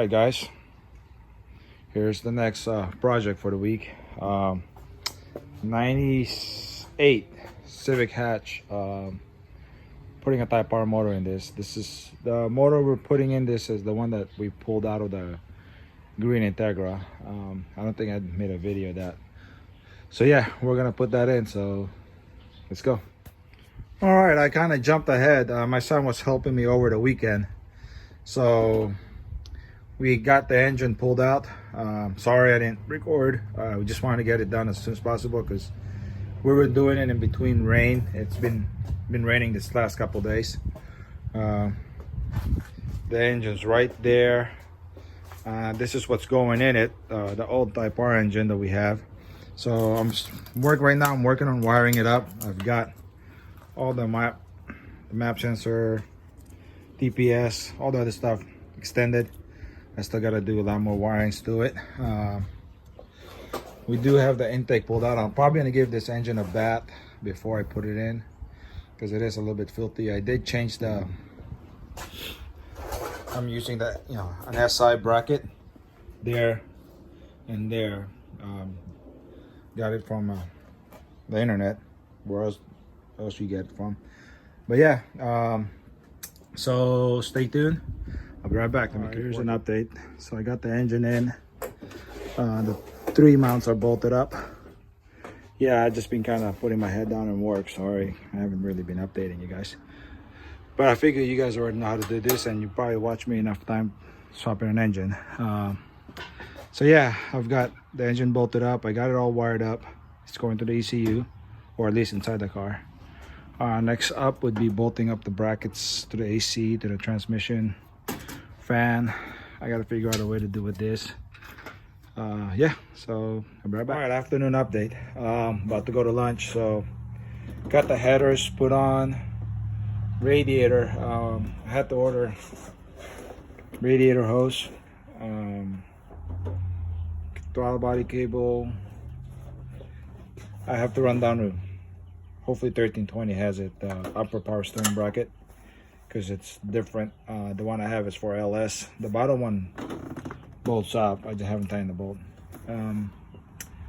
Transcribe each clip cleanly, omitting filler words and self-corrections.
Alright guys, here's the next project for the week. 98 Civic hatch, putting a Type R motor in this. This is the motor we're putting in. This is the one that we pulled out of the green Integra. I don't think I made a video of that. So yeah, we're gonna put that in, so let's go. All right, I kind of jumped ahead. My son was helping me over the weekend, so we got the engine pulled out. Sorry I didn't record. We just wanted to get it done as soon as possible because we were doing it in between rain. It's been raining this last couple days. The engine's right there. This is what's going in it, the old Type R engine that we have. So I'm working on wiring it up. I've got all the map sensor, TPS, all the other stuff extended. I still got to do a lot more wirings to it. We do have the intake pulled out. I'm probably going to give this engine a bath before I put it in because it is a little bit filthy. I did change the, I'm using that, an SI bracket there and there. Got it from the internet, where else you get it from. But yeah, so stay tuned. I'll be right back. Here's an update. So I got the engine in. The 3 mounts are bolted up. Yeah, I've just been kind of putting my head down and work. Sorry, I haven't really been updating you guys. But I figure you guys already know how to do this, and you probably watch me enough time swapping an engine. So yeah, I've got the engine bolted up. I got it all wired up. It's going to the ECU, or at least inside the car. Next up would be bolting up the brackets to the AC, to the transmission, fan. I gotta figure out a way to do with this. Yeah, so I'll be right back. All right, afternoon update. About to go to lunch, so got the headers put on. Radiator, I had to order radiator hose, throttle body cable. I have to run down to, hopefully 1320 has it, upper power steering bracket, because it's different. The one I have is for LS. The bottom one bolts up. I just haven't tightened the bolt.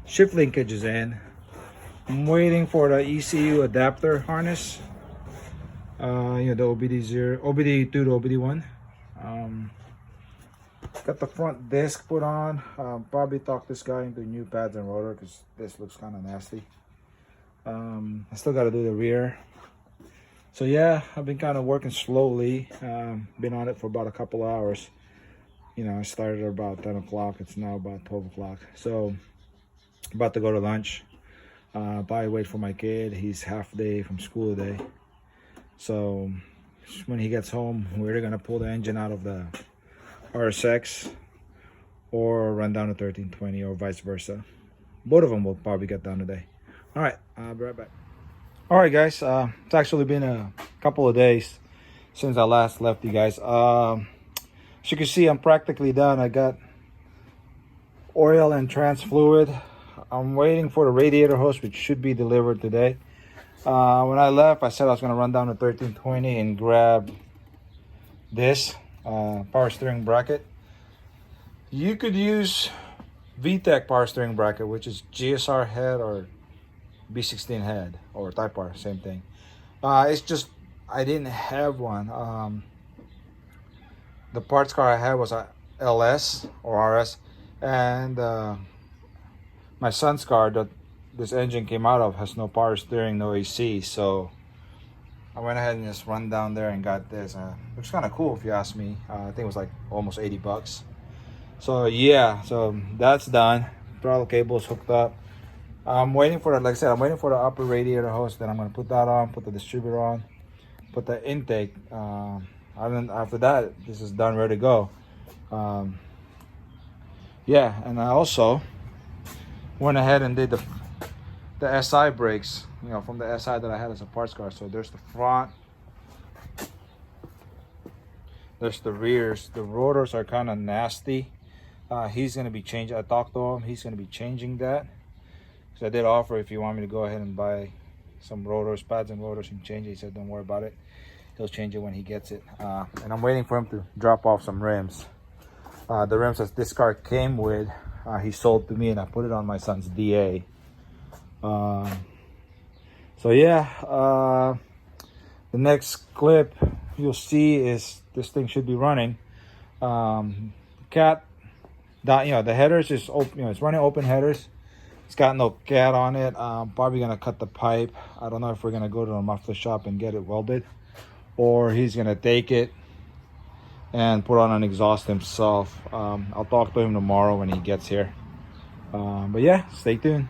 Shift linkage is in. I'm waiting for the ECU adapter harness. The OBD2 to OBD1. Got the front disc put on. Probably talk this guy into new pads and rotor because this looks kind of nasty. I still got to do the rear. So yeah, I've been kind of working slowly. Been on it for about a couple hours. I started at about 10 o'clock. It's now about 12 o'clock. So about to go to lunch. Probably wait for my kid. He's half day from school today. So when he gets home, we're either gonna pull the engine out of the RSX or run down to 1320 or vice versa. Both of them will probably get done today. All right, I'll be right back. All right, guys. It's actually been a couple of days since I last left you guys. As you can see, I'm practically done. I got oil and trans fluid. I'm waiting for the radiator hose, which should be delivered today. When I left, I said I was going to run down to 1320 and grab this power steering bracket. You could use VTEC power steering bracket, which is GSR head or B16 head or Type R, same thing. It's just I didn't have one. The parts car I had was a LS or RS, and my son's car that this engine came out of has no power steering, no AC. So I went ahead and just run down there and got this. Looks kind of cool if you ask me. I think it was like almost 80 bucks. So yeah, so that's done. Throttle cable is hooked up. I'm waiting for, like I said, I'm waiting for the upper radiator hose. Then I'm going to put that on, put the distributor on, put the intake. After that, this is done, ready to go. Yeah, and I also went ahead and did the SI brakes, from the SI that I had as a parts car. So there's the front, there's the rears. The rotors are kind of nasty. He's going to be changing. I talked to him. He's going to be changing that. So I did offer if you want me to go ahead and buy some rotors, pads and rotors and change it. He said don't worry about it. He'll change it when he gets it. And I'm waiting for him to drop off some rims. The rims that this car came with, he sold to me, and I put it on my son's DA. So yeah, the next clip you'll see is this thing should be running. Cat, the headers is open. It's running open headers. It's got no cat on it. Probably gonna cut the pipe. I don't know if we're gonna go to a muffler shop and get it welded, or he's gonna take it and put on an exhaust himself. I'll talk to him tomorrow when he gets here. But yeah, stay tuned.